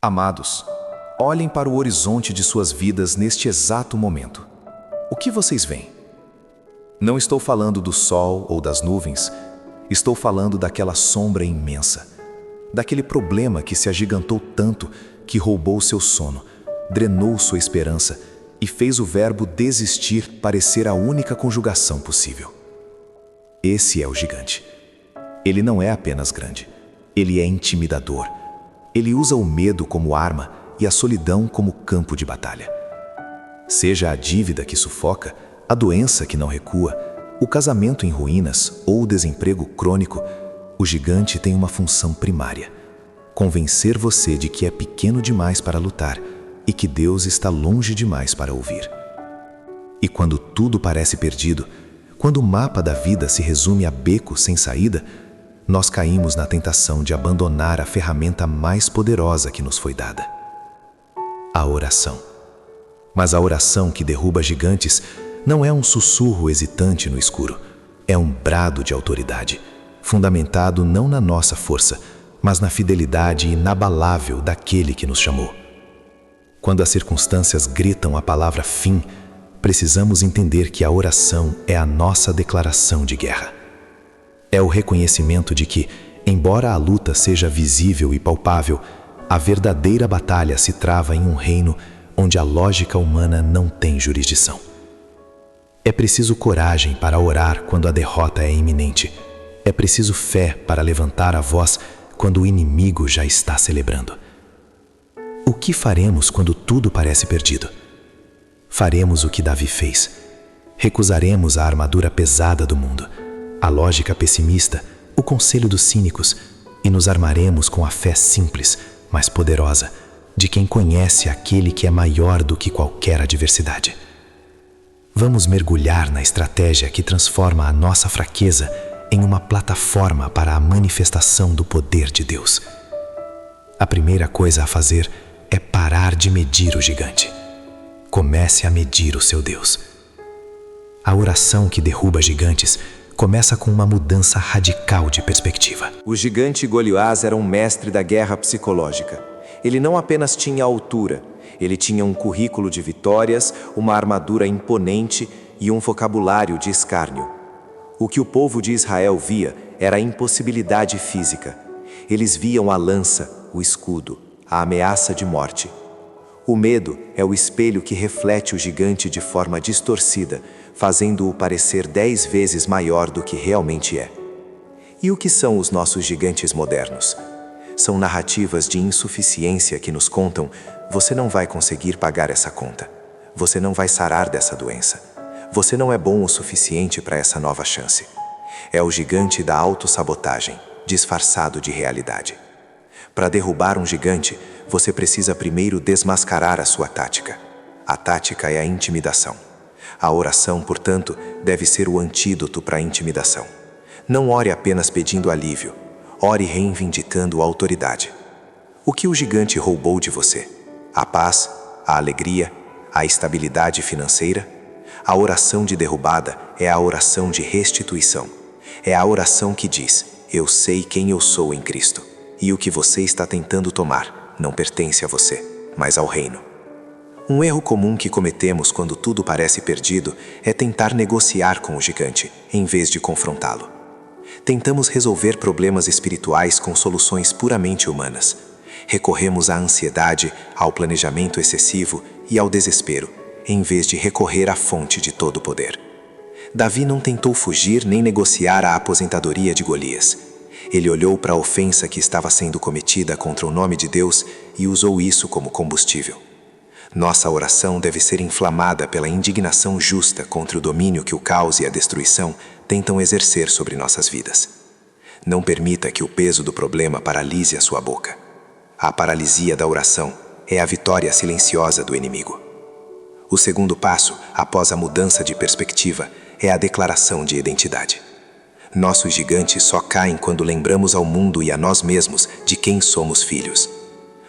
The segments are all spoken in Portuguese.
Amados, olhem para o horizonte de suas vidas neste exato momento. O que vocês veem? Não estou falando do sol ou das nuvens, estou falando daquela sombra imensa, daquele problema que se agigantou tanto que roubou seu sono, drenou sua esperança e fez o verbo desistir parecer a única conjugação possível. Esse é o gigante. Ele não é apenas grande, ele é intimidador. Ele usa o medo como arma e a solidão como campo de batalha. Seja a dívida que sufoca, a doença que não recua, o casamento em ruínas ou o desemprego crônico, o gigante tem uma função primária: convencer você de que é pequeno demais para lutar e que Deus está longe demais para ouvir. E quando tudo parece perdido, quando o mapa da vida se resume a becos sem saída, nós caímos na tentação de abandonar a ferramenta mais poderosa que nos foi dada: a oração. Mas a oração que derruba gigantes não é um sussurro hesitante no escuro, é um brado de autoridade, fundamentado não na nossa força, mas na fidelidade inabalável daquele que nos chamou. Quando as circunstâncias gritam a palavra fim, precisamos entender que a oração é a nossa declaração de guerra. É o reconhecimento de que, embora a luta seja visível e palpável, a verdadeira batalha se trava em um reino onde a lógica humana não tem jurisdição. É preciso coragem para orar quando a derrota é iminente. É preciso fé para levantar a voz quando o inimigo já está celebrando. O que faremos quando tudo parece perdido? Faremos o que Davi fez. Recusaremos a armadura pesada do mundo, a lógica pessimista, o conselho dos cínicos, e nos armaremos com a fé simples, mas poderosa, de quem conhece aquele que é maior do que qualquer adversidade. Vamos mergulhar na estratégia que transforma a nossa fraqueza em uma plataforma para a manifestação do poder de Deus. A primeira coisa a fazer é parar de medir o gigante. Comece a medir o seu Deus. A oração que derruba gigantes começa com uma mudança radical de perspectiva. O gigante Goliás era um mestre da guerra psicológica. Ele não apenas tinha altura, ele tinha um currículo de vitórias, uma armadura imponente e um vocabulário de escárnio. O que o povo de Israel via era a impossibilidade física. Eles viam a lança, o escudo, a ameaça de morte. O medo é o espelho que reflete o gigante de forma distorcida, fazendo-o parecer 10 vezes maior do que realmente é. E o que são os nossos gigantes modernos? São narrativas de insuficiência que nos contam: você não vai conseguir pagar essa conta, você não vai sarar dessa doença, você não é bom o suficiente para essa nova chance. É o gigante da autossabotagem, disfarçado de realidade. Para derrubar um gigante, você precisa primeiro desmascarar a sua tática. A tática é a intimidação. A oração, portanto, deve ser o antídoto para a intimidação. Não ore apenas pedindo alívio, ore reivindicando a autoridade. O que o gigante roubou de você? A paz, a alegria, a estabilidade financeira? A oração de derrubada é a oração de restituição. É a oração que diz: eu sei quem eu sou em Cristo, e o que você está tentando tomar não pertence a você, mas ao reino. Um erro comum que cometemos quando tudo parece perdido é tentar negociar com o gigante, em vez de confrontá-lo. Tentamos resolver problemas espirituais com soluções puramente humanas. Recorremos à ansiedade, ao planejamento excessivo e ao desespero, em vez de recorrer à fonte de todo o poder. Davi não tentou fugir nem negociar a aposentadoria de Golias. Ele olhou para a ofensa que estava sendo cometida contra o nome de Deus e usou isso como combustível. Nossa oração deve ser inflamada pela indignação justa contra o domínio que o caos e a destruição tentam exercer sobre nossas vidas. Não permita que o peso do problema paralise a sua boca. A paralisia da oração é a vitória silenciosa do inimigo. O segundo passo, após a mudança de perspectiva, é a declaração de identidade. Nossos gigantes só caem quando lembramos ao mundo e a nós mesmos de quem somos filhos.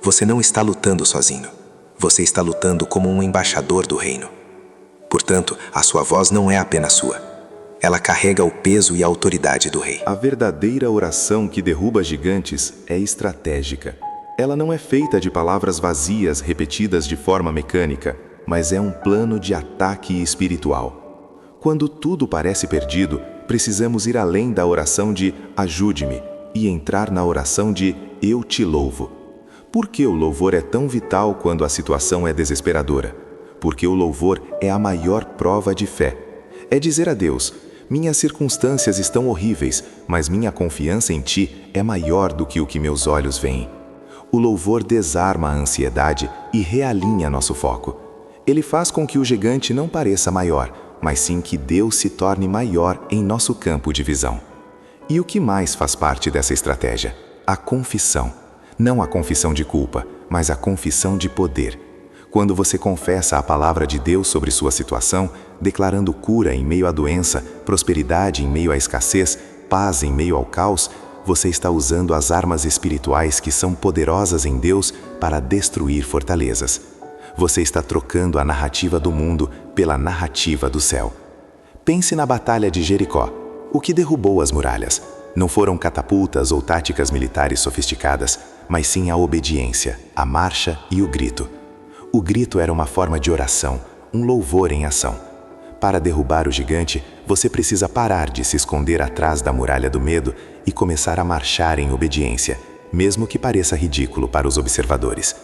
Você não está lutando sozinho. Você está lutando como um embaixador do reino. Portanto, a sua voz não é apenas sua. Ela carrega o peso e a autoridade do rei. A verdadeira oração que derruba gigantes é estratégica. Ela não é feita de palavras vazias repetidas de forma mecânica, mas é um plano de ataque espiritual. Quando tudo parece perdido, precisamos ir além da oração de ajude-me e entrar na oração de eu te louvo. Por que o louvor é tão vital quando a situação é desesperadora? Porque o louvor é a maior prova de fé. É dizer a Deus: minhas circunstâncias estão horríveis, mas minha confiança em Ti é maior do que o que meus olhos veem. O louvor desarma a ansiedade e realinha nosso foco. Ele faz com que o gigante não pareça maior, mas sim que Deus se torne maior em nosso campo de visão. E o que mais faz parte dessa estratégia? A confissão. Não a confissão de culpa, mas a confissão de poder. Quando você confessa a palavra de Deus sobre sua situação, declarando cura em meio à doença, prosperidade em meio à escassez, paz em meio ao caos, você está usando as armas espirituais que são poderosas em Deus para destruir fortalezas. Você está trocando a narrativa do mundo pela narrativa do céu. Pense na Batalha de Jericó. O que derrubou as muralhas? Não foram catapultas ou táticas militares sofisticadas, mas sim a obediência, a marcha e o grito. O grito era uma forma de oração, um louvor em ação. Para derrubar o gigante, você precisa parar de se esconder atrás da muralha do medo e começar a marchar em obediência, mesmo que pareça ridículo para os observadores.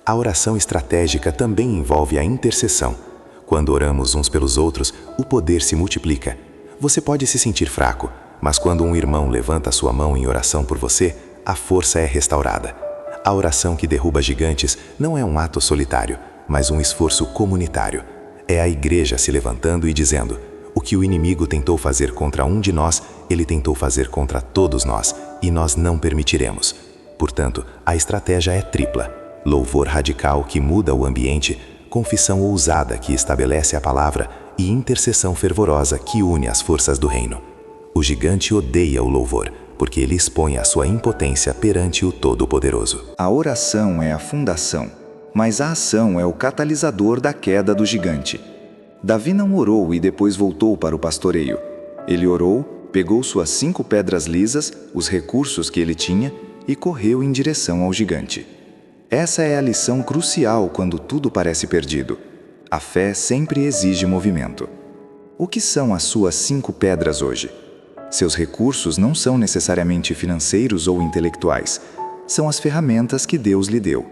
A oração estratégica também envolve a intercessão. Quando oramos uns pelos outros, o poder se multiplica. Você pode se sentir fraco, mas quando um irmão levanta sua mão em oração por você, a força é restaurada. A oração que derruba gigantes não é um ato solitário, mas um esforço comunitário. É a igreja se levantando e dizendo: o que o inimigo tentou fazer contra um de nós, ele tentou fazer contra todos nós, e nós não permitiremos. Portanto, a estratégia é tripla: louvor radical que muda o ambiente, confissão ousada que estabelece a palavra e intercessão fervorosa que une as forças do reino. O gigante odeia o louvor, porque ele expõe a sua impotência perante o Todo-Poderoso. A oração é a fundação, mas a ação é o catalisador da queda do gigante. Davi não orou e depois voltou para o pastoreio. Ele orou, pegou suas 5 pedras lisas, os recursos que ele tinha, e correu em direção ao gigante. Essa é a lição crucial quando tudo parece perdido. A fé sempre exige movimento. O que são as suas 5 pedras hoje? Seus recursos não são necessariamente financeiros ou intelectuais. São as ferramentas que Deus lhe deu.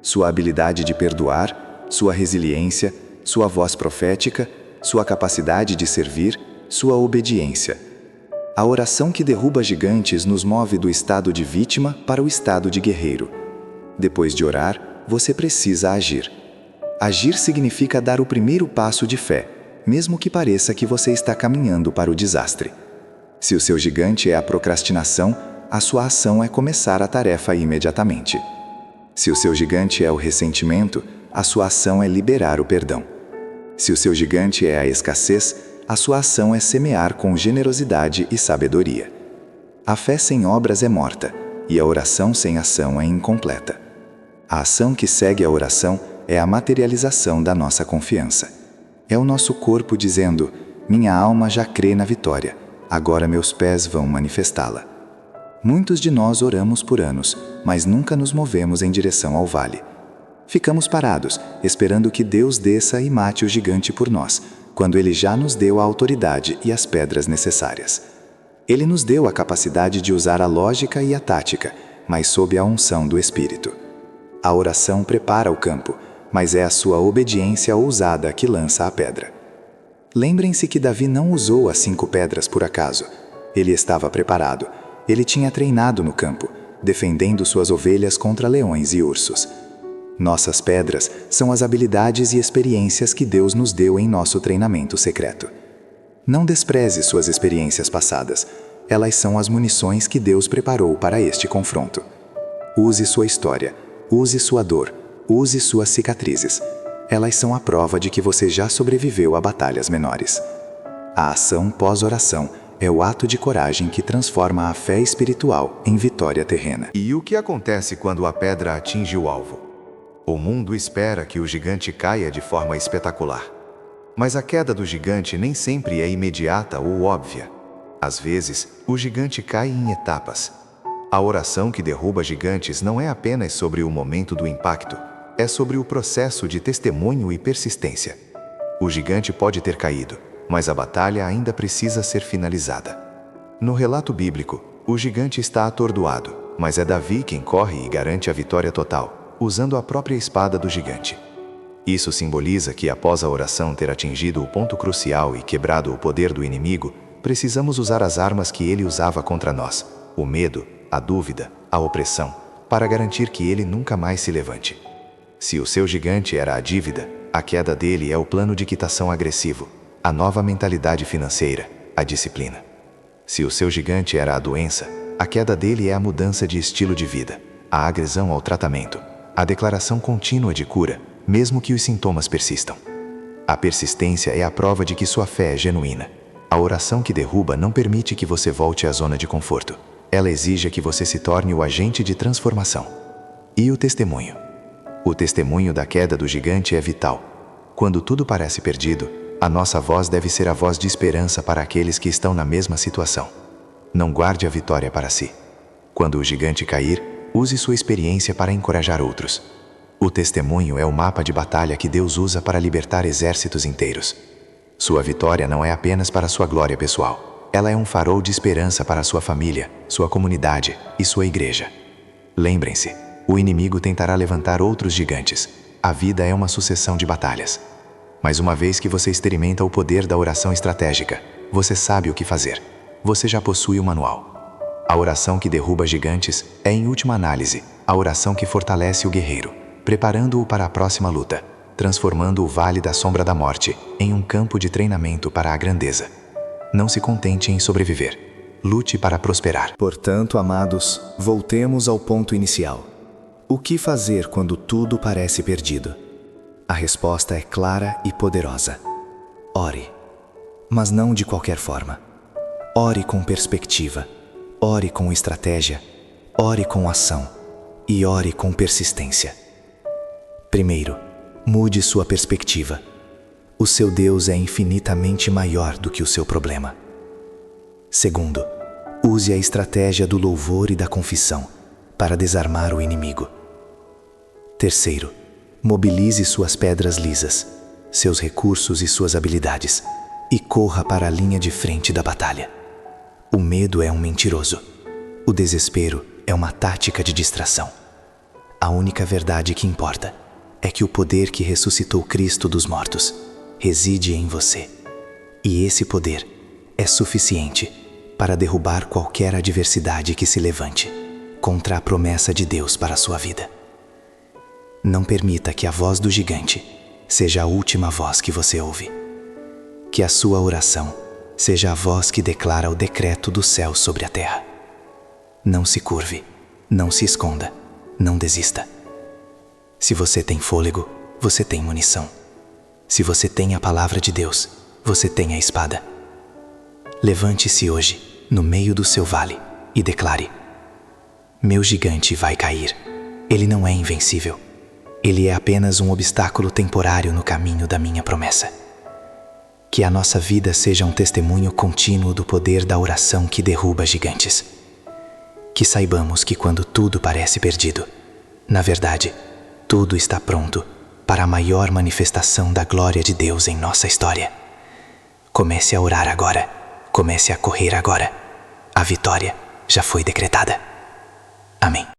Sua habilidade de perdoar, sua resiliência, sua voz profética, sua capacidade de servir, sua obediência. A oração que derruba gigantes nos move do estado de vítima para o estado de guerreiro. Depois de orar, você precisa agir. Agir significa dar o primeiro passo de fé, mesmo que pareça que você está caminhando para o desastre. Se o seu gigante é a procrastinação, a sua ação é começar a tarefa imediatamente. Se o seu gigante é o ressentimento, a sua ação é liberar o perdão. Se o seu gigante é a escassez, a sua ação é semear com generosidade e sabedoria. A fé sem obras é morta, e a oração sem ação é incompleta. A ação que segue a oração é a materialização da nossa confiança. É o nosso corpo dizendo: minha alma já crê na vitória, agora meus pés vão manifestá-la. Muitos de nós oramos por anos, mas nunca nos movemos em direção ao vale. Ficamos parados, esperando que Deus desça e mate o gigante por nós, quando Ele já nos deu a autoridade e as pedras necessárias. Ele nos deu a capacidade de usar a lógica e a tática, mas sob a unção do Espírito. A oração prepara o campo, mas é a sua obediência ousada que lança a pedra. Lembrem-se que Davi não usou as 5 pedras por acaso. Ele estava preparado. Ele tinha treinado no campo, defendendo suas ovelhas contra leões e ursos. Nossas pedras são as habilidades e experiências que Deus nos deu em nosso treinamento secreto. Não despreze suas experiências passadas. Elas são as munições que Deus preparou para este confronto. Use sua história, use sua dor, use suas cicatrizes. Elas são a prova de que você já sobreviveu a batalhas menores. A ação pós-oração é o ato de coragem que transforma a fé espiritual em vitória terrena. E o que acontece quando a pedra atinge o alvo? O mundo espera que o gigante caia de forma espetacular. Mas a queda do gigante nem sempre é imediata ou óbvia. Às vezes, o gigante cai em etapas. A oração que derruba gigantes não é apenas sobre o momento do impacto, é sobre o processo de testemunho e persistência. O gigante pode ter caído, mas a batalha ainda precisa ser finalizada. No relato bíblico, o gigante está atordoado, mas é Davi quem corre e garante a vitória total, usando a própria espada do gigante. Isso simboliza que, após a oração ter atingido o ponto crucial e quebrado o poder do inimigo, precisamos usar as armas que ele usava contra nós: o medo, a dúvida, a opressão, para garantir que ele nunca mais se levante. Se o seu gigante era a dívida, a queda dele é o plano de quitação agressivo, a nova mentalidade financeira, a disciplina. Se o seu gigante era a doença, a queda dele é a mudança de estilo de vida, a agressão ao tratamento, a declaração contínua de cura, mesmo que os sintomas persistam. A persistência é a prova de que sua fé é genuína. A oração que derruba não permite que você volte à zona de conforto. Ela exige que você se torne o agente de transformação. E o testemunho? O testemunho da queda do gigante é vital. Quando tudo parece perdido, a nossa voz deve ser a voz de esperança para aqueles que estão na mesma situação. Não guarde a vitória para si. Quando o gigante cair, use sua experiência para encorajar outros. O testemunho é o mapa de batalha que Deus usa para libertar exércitos inteiros. Sua vitória não é apenas para sua glória pessoal. Ela é um farol de esperança para sua família, sua comunidade e sua igreja. Lembrem-se, o inimigo tentará levantar outros gigantes. A vida é uma sucessão de batalhas. Mas uma vez que você experimenta o poder da oração estratégica, você sabe o que fazer. Você já possui o manual. A oração que derruba gigantes é, em última análise, a oração que fortalece o guerreiro, preparando-o para a próxima luta, transformando o vale da sombra da morte em um campo de treinamento para a grandeza. Não se contente em sobreviver. Lute para prosperar. Portanto, amados, voltemos ao ponto inicial. O que fazer quando tudo parece perdido? A resposta é clara e poderosa. Ore. Mas não de qualquer forma. Ore com perspectiva. Ore com estratégia. Ore com ação. E ore com persistência. Primeiro, mude sua perspectiva. O seu Deus é infinitamente maior do que o seu problema. Segundo, use a estratégia do louvor e da confissão para desarmar o inimigo. Terceiro, mobilize suas pedras lisas, seus recursos e suas habilidades e corra para a linha de frente da batalha. O medo é um mentiroso. O desespero é uma tática de distração. A única verdade que importa é que o poder que ressuscitou Cristo dos mortos reside em você. E esse poder é suficiente para derrubar qualquer adversidade que se levante contra a promessa de Deus para a sua vida. Não permita que a voz do gigante seja a última voz que você ouve. Que a sua oração seja a voz que declara o decreto do céu sobre a terra. Não se curve, não se esconda, não desista. Se você tem fôlego, você tem munição. Se você tem a palavra de Deus, você tem a espada. Levante-se hoje, no meio do seu vale, e declare: meu gigante vai cair. Ele não é invencível. Ele é apenas um obstáculo temporário no caminho da minha promessa. Que a nossa vida seja um testemunho contínuo do poder da oração que derruba gigantes. Que saibamos que quando tudo parece perdido, na verdade, tudo está pronto para a maior manifestação da glória de Deus em nossa história. Comece a orar agora. Comece a correr agora. A vitória já foi decretada. Amém.